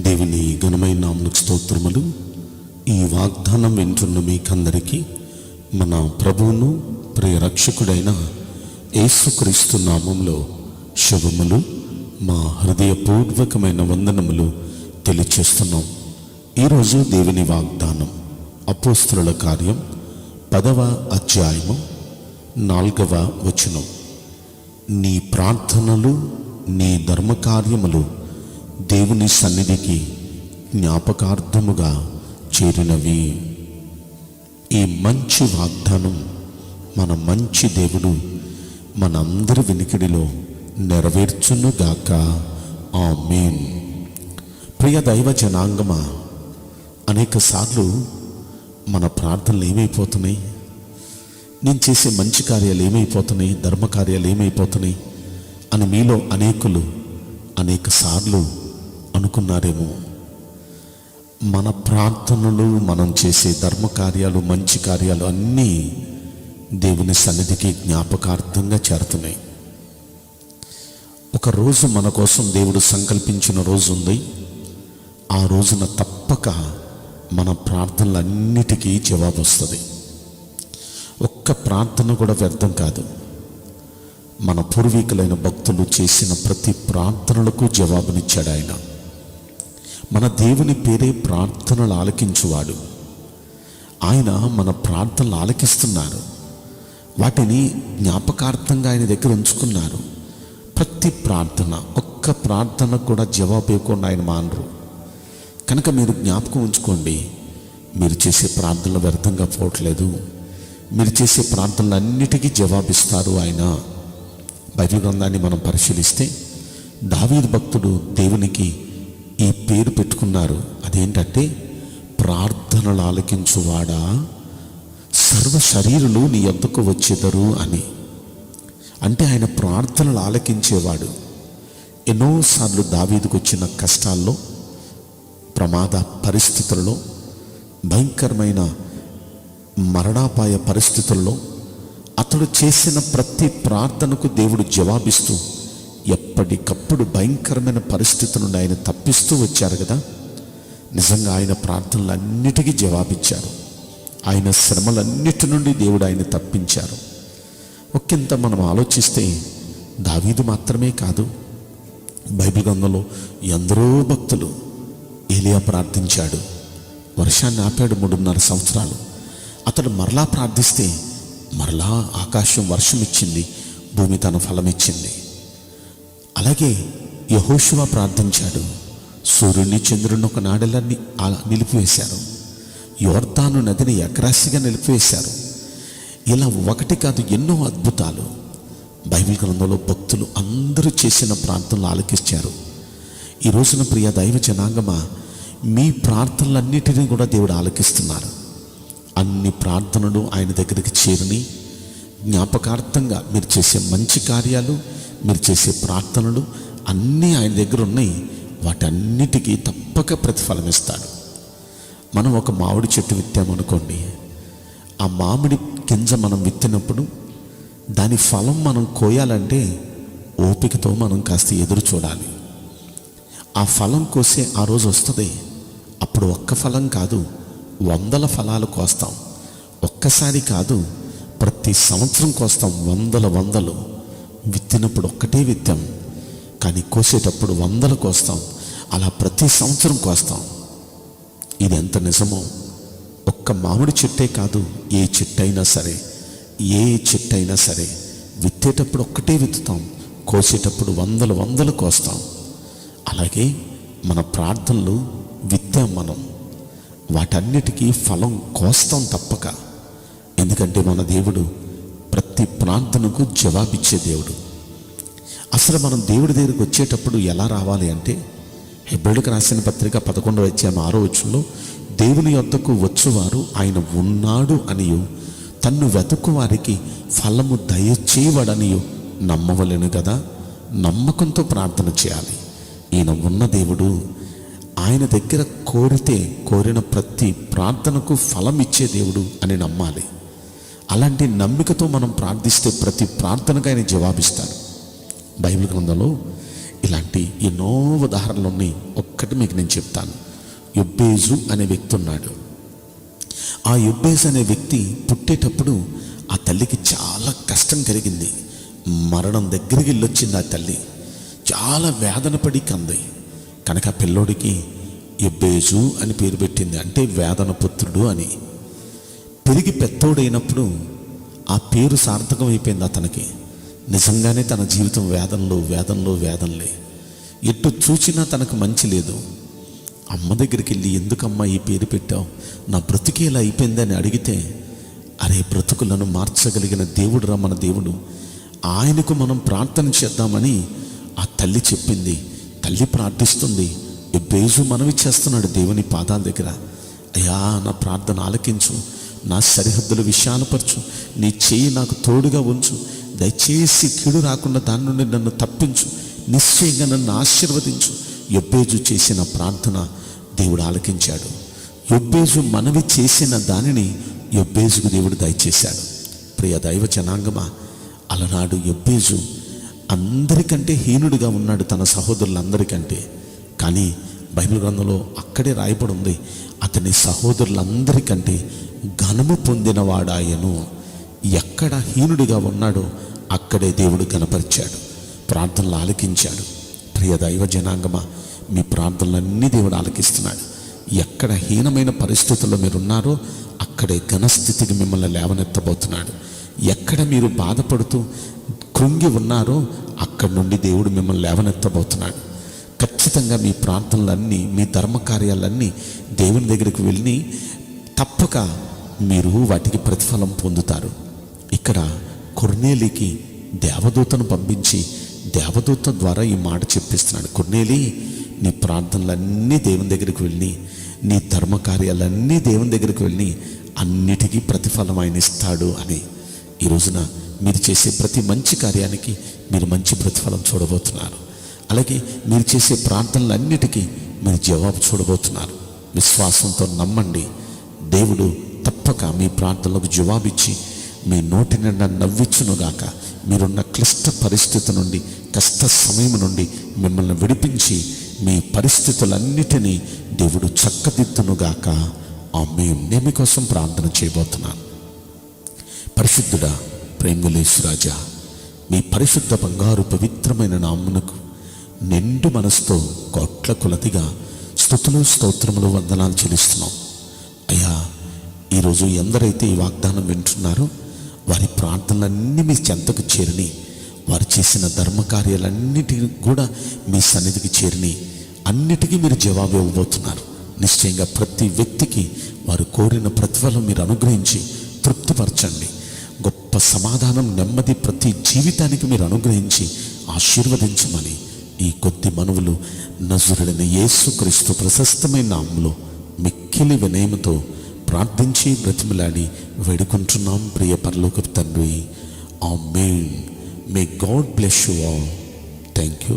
దేవుని ఘనమైన నామమునకు స్తోత్రములు. ఈ వాగ్దానం వింటున్న మీకందరికీ మన ప్రభువును ప్రియ రక్షకుడైన యేసుక్రీస్తు నామములో శుభములు, మా హృదయపూర్వకమైన వందనములు తెలియచేస్తున్నాం. ఈరోజు దేవుని వాగ్దానం అపోస్తలుల కార్యం 10వ అధ్యాయము 4వ వచనం. నీ ప్రార్థనలు, నీ ధర్మకార్యములు దేవుని సన్నిధికి జ్ఞాపకార్థముగా చేరినవి. ఈ మంచి వాగ్దానం మన మంచి దేవుడు మనందరి వినికిడిలో నెరవేర్చునుగాక. ఆమేన్. ప్రియ దైవ జనాంగమా, అనేక సార్లు మన ప్రార్థనలు ఏమైపోతున్నాయి, నేను చేసే మంచి కార్యాలు ఏమైపోతున్నాయి, ధర్మకార్యాలు ఏమైపోతున్నాయి అని మీలో అనేకులు అనేక సార్లు అనుకున్నారేమో. మన ప్రార్థనలు, మనం చేసే ధర్మకార్యాలు, మంచి కార్యాలు అన్నీ దేవుని సన్నిధికి జ్ఞాపకార్థంగా చేరుతున్నాయి. ఒక రోజు మన కోసం దేవుడు సంకల్పించిన రోజు ఉంది. ఆ రోజున తప్పక మన ప్రార్థనలన్నిటికీ జవాబు వస్తుంది. ఒక్క ప్రార్థన కూడా వ్యర్థం కాదు. మన పూర్వీకులైన భక్తులు చేసిన ప్రతి ప్రార్థనలకు జవాబునిచ్చాడు ఆయన. మన దేవుని పేరే ప్రార్థనలు ఆలకించువాడు. ఆయన మన ప్రార్థనలు ఆలకిస్తున్నారు. వాటిని జ్ఞాపకార్థంగా ఆయన దగ్గర ఉంచుకున్నారు. ప్రతి ప్రార్థన, ఒక్క ప్రార్థన కూడా జవాబు ఇవ్వకుండా ఆయన మానరు. కనుక మీరు జ్ఞాపకం ఉంచుకోండి, మీరు చేసే ప్రార్థనలు వ్యర్థంగా పోవట్లేదు. మీరు చేసే ప్రార్థనలన్నిటికీ జవాబిస్తారు ఆయన. బైబిల్ గ్రంథాన్ని మనం పరిశీలిస్తే దావీదు భక్తుడు దేవునికి ఈ పేరు పెట్టుకున్నారు. అదేంటంటే, ప్రార్థనలు ఆలకించువాడా, సర్వ శరీరులు నీ యొద్దకు వచ్చేదరు అని. అంటే ఆయన ప్రార్థనలు ఆలకించేవాడు. ఎన్నోసార్లు దావీదుకు వచ్చిన కష్టాల్లో, ప్రమాద పరిస్థితుల్లో, భయంకరమైన మరణాపాయ పరిస్థితుల్లో అతడు చేసిన ప్రతి ప్రార్థనకు దేవుడు జవాబిస్తూ ఎప్పటికప్పుడు భయంకరమైన పరిస్థితుల నుండి ఆయన తప్పిస్తూ వచ్చారు కదా. నిజంగా ఆయన ప్రార్థనలన్నిటికీ జవాబిచ్చారు. ఆయన శ్రమలన్నిటి నుండి దేవుడు ఆయన తప్పించారు. ఒకంత మనం ఆలోచిస్తే దావీదు మాత్రమే కాదు, బైబిల్ గ్రంథంలో ఎందరో భక్తులు. ఏలియా ప్రార్థించాడు, వర్షాన్ని ఆపాడు 3.5 సంవత్సరాలు. అతడు మరలా ప్రార్థిస్తే మరలా ఆకాశం వర్షం ఇచ్చింది, భూమి తన ఫలం ఇచ్చింది. అలాగే యెహోషువ ప్రార్థించాడు, సూర్యుని చంద్రుని ఒక నాడెలన్నీ నిలిపివేశారు, యోర్దాను నదిని ఎకరాశిగా నిలిపివేశారు. ఇలా ఒకటి కాదు, ఎన్నో అద్భుతాలు బైబిల్ గ్రంథంలో భక్తులు అందరూ చేసిన ప్రార్థనలు ఆలకించారు. ఈ రోజున ప్రియ దైవ జనాంగమా, మీ ప్రార్థనలన్నిటినీ కూడా దేవుడు ఆలకిస్తున్నారు. అన్ని ప్రార్థనలు ఆయన దగ్గరికి చేరిని జ్ఞాపకార్థంగా మీరు చేసే మంచి కార్యాలు, మీరు చేసే ప్రార్థనలు అన్నీ ఆయన దగ్గర ఉన్నాయి. వాటన్నిటికీ తప్పక ప్రతిఫలం ఇస్తాడు. మనం ఒక మామిడి చెట్టు విత్తామనుకోండి, ఆ మామిడి గింజ మనం విత్తినప్పుడు దాని ఫలం మనం కోయాలంటే ఓపికతో మనం కాస్త ఎదురు చూడాలి. ఆ ఫలం కోసే ఆ రోజు వస్తుంది. అప్పుడు ఒక్క ఫలం కాదు, 100 ఫలాలు కోస్తాం. ఒక్కసారి కాదు, ప్రతి సంవత్సరం కోస్తాం. 100 విత్తినప్పుడు ఒక్కటే విత్తాం, కానీ కోసేటప్పుడు 100 కోస్తాం. అలా ప్రతి సంవత్సరం కోస్తాం. ఇది ఎంత నిజమో. ఒక్క మామిడి చెట్టే కాదు, ఏ చెట్టైనా సరే విత్తేటప్పుడు ఒక్కటే విత్తుతాం, కోసేటప్పుడు 100 కోస్తాం. అలాగే మన ప్రార్థనలు విత్తాం మనం, వాటన్నిటికీ ఫలం కోస్తాం తప్పక. ఎందుకంటే మన దేవుడు ప్రతి ప్రార్థనకు జవాబిచ్చే దేవుడు. అసలు మనం దేవుడి దగ్గరికి వచ్చేటప్పుడు ఎలా రావాలి అంటే, హెబ్రీయులకు రాసిన పత్రిక 11వ అధ్యాయం 6వ వచనంలో, దేవుని యొద్దకు వచ్చువారు ఆయన ఉన్నాడు అనియు, తన్ను వెతుకు వారికి ఫలము దయచేయవడనియు నమ్మవలెను కదా. నమ్మకంతో ప్రార్థన చేయాలి. ఈయన ఉన్న దేవుడు, ఆయన దగ్గర కోరిన ప్రతి ప్రార్థనకు ఫలం ఇచ్చే దేవుడు అని నమ్మాలి. అలాంటి నమ్మికతో మనం ప్రార్థిస్తే ప్రతి ప్రార్థనకు ఆయన జవాబిస్తాడు. బైబిల్ గ్రంథంలో ఇలాంటి ఎన్నో ఉదాహరణలు ఉన్నాయి. ఒక్కటి మీకు నేను చెప్తాను. యొబ్బేజు అనే వ్యక్తి ఉన్నాడు. ఆ యొబ్బేజు అనే వ్యక్తి పుట్టేటప్పుడు ఆ తల్లికి చాలా కష్టం కలిగింది. మరణం దగ్గరికి వెళ్ళొచ్చింది. ఆ తల్లి చాలా వేదన పడి కంది. కనుక ఆ పిల్లోడికి యొబ్బేజు అని పేరు పెట్టింది, అంటే వేదన పుత్రుడు అని. పెరిగి పెత్తోడైనప్పుడు ఆ పేరు సార్థకం అయిపోయింది అతనికి. నిజంగానే తన జీవితం వేదనలో వేదనలో వేదనలే. ఎటు చూచినా తనకు మంచి లేదు. అమ్మ దగ్గరికి వెళ్ళి, ఎందుకమ్మా ఈ పేరు పెట్టావు, నా బ్రతుకే ఇలా అయిపోయిందని అడిగితే, అరే బ్రతుకులను మార్చగలిగిన దేవుడు రా మన దేవుడు, ఆయనకు మనం ప్రార్థన చేద్దామని ఆ తల్లి చెప్పింది. తల్లి ప్రార్థిస్తుంది. యొబ్బేజు మనవి చేస్తున్నాడు దేవుని పాదాల దగ్గర, అయ్యా నా ప్రార్థన ఆలకించు, నా సరిహద్దులు విశాలపరచు, నీ చేయి నాకు తోడుగా ఉంచు, దయచేసి కీడు రాకుండా దాని నుండి నన్ను తప్పించు, నిశ్చయంగా నన్ను ఆశీర్వదించు. యొబ్బేజు చేసిన ప్రార్థన దేవుడు ఆలకించాడు. యొబ్బేజు మనవి చేసిన దానిని యొబ్బేజుకు దేవుడు దయచేశాడు. ప్రియ దైవ జనాంగమా, అలనాడు యొబ్బేజు అందరికంటే హీనుడిగా ఉన్నాడు, తన సహోదరులందరికంటే. కానీ బైబిల్ గ్రంథంలో అక్కడే రాయబడి ఉంది, అతని సహోదరులందరికంటే ఘనము పొందినవాడాయను. ఎక్కడ హీనుడిగా ఉన్నాడో అక్కడే దేవుడు ఘనపరిచాడు, ప్రార్థనలు ఆలకించాడు. ప్రియ దైవ జనాంగమా, మీ ప్రార్థనలన్నీ దేవుడు ఆలకిస్తున్నాడు. ఎక్కడ హీనమైన పరిస్థితుల్లో మీరు ఉన్నారో అక్కడే ఘనస్థితికి మిమ్మల్ని లేవనెత్తబోతున్నాడు. ఎక్కడ మీరు బాధపడుతూ కృంగి ఉన్నారో అక్కడి నుండి దేవుడు మిమ్మల్ని లేవనెత్తబోతున్నాడు. ఖచ్చితంగా మీ ప్రార్థనలన్నీ, మీ ధర్మకార్యాలన్నీ దేవుని దగ్గరికి వెళ్ళి తప్పక మీరు వాటికి ప్రతిఫలం పొందుతారు. ఇక్కడ కొర్నేలికి దేవదూతను పంపించి దేవదూత ద్వారా ఈ మాట చెప్పిస్తున్నాడు. కొర్నేలి, నీ ప్రార్థనలన్నీ దేవుని దగ్గరికి వెళ్ళి, నీ ధర్మకార్యాలన్నీ దేవుని దగ్గరికి వెళ్ళి అన్నిటికీ ప్రతిఫలం ఆయన ఇస్తాడు అని. ఈ రోజున మీరు చేసే ప్రతి మంచి కార్యానికి మీరు మంచి ప్రతిఫలం చూడబోతున్నారు. అలాగే మీరు చేసే ప్రార్థనలన్నిటికీ మీరు జవాబు చూడబోతున్నారు. విశ్వాసంతో నమ్మండి. దేవుడు తప్పక మీ ప్రార్థనలకు జవాబిచ్చి మీ నోటి నిండా నవ్వించునుగాక. మీరున్న క్లిష్ట పరిస్థితి నుండి, కష్ట సమయం నుండి మిమ్మల్ని విడిపించి మీ పరిస్థితులన్నిటినీ దేవుడు చక్కదిద్దునుగాక. ఆమేన్. నేను మీకోసం ప్రార్థన చేయబోతున్నాను. పరిశుద్ధుడా, ప్రేమలేశ్వరాజా, మీ పరిశుద్ధ బంగారు పవిత్రమైన నామమునకు నిండు మనసుతో కోట్ల కొలదిగా స్తుతులు స్తోత్రములు వందనాలు చెల్లిస్తున్నాం. అయ్యా, ఈరోజు ఎందరైతే ఈ వాగ్దానం వింటున్నారో వారి ప్రార్థనలన్నీ మీ చెంతకు చేరిని, వారు చేసిన ధర్మకార్యాలన్నిటికీ కూడా మీ సన్నిధికి చేరిని, అన్నిటికీ మీరు జవాబు ఇవ్వబోతున్నారు. నిశ్చయంగా ప్రతి వ్యక్తికి వారు కోరిన ప్రతిఫలం మీరు అనుగ్రహించి తృప్తిపరచండి. గొప్ప సమాధానం, నెమ్మది ప్రతి జీవితానికి మీరు అనుగ్రహించి ఆశీర్వదించమని ఈ కొద్ది మనవులు నజరుడైన యేసుక్రీస్తు ప్రశస్తమైన నామములో మిక్కిలి వినయముతో ప్రార్థించి బ్రతిమలాడి వేడుకుంటున్నాం ప్రియ పరలోకపు తండ్రి. Amen. May God bless you all. Thank you.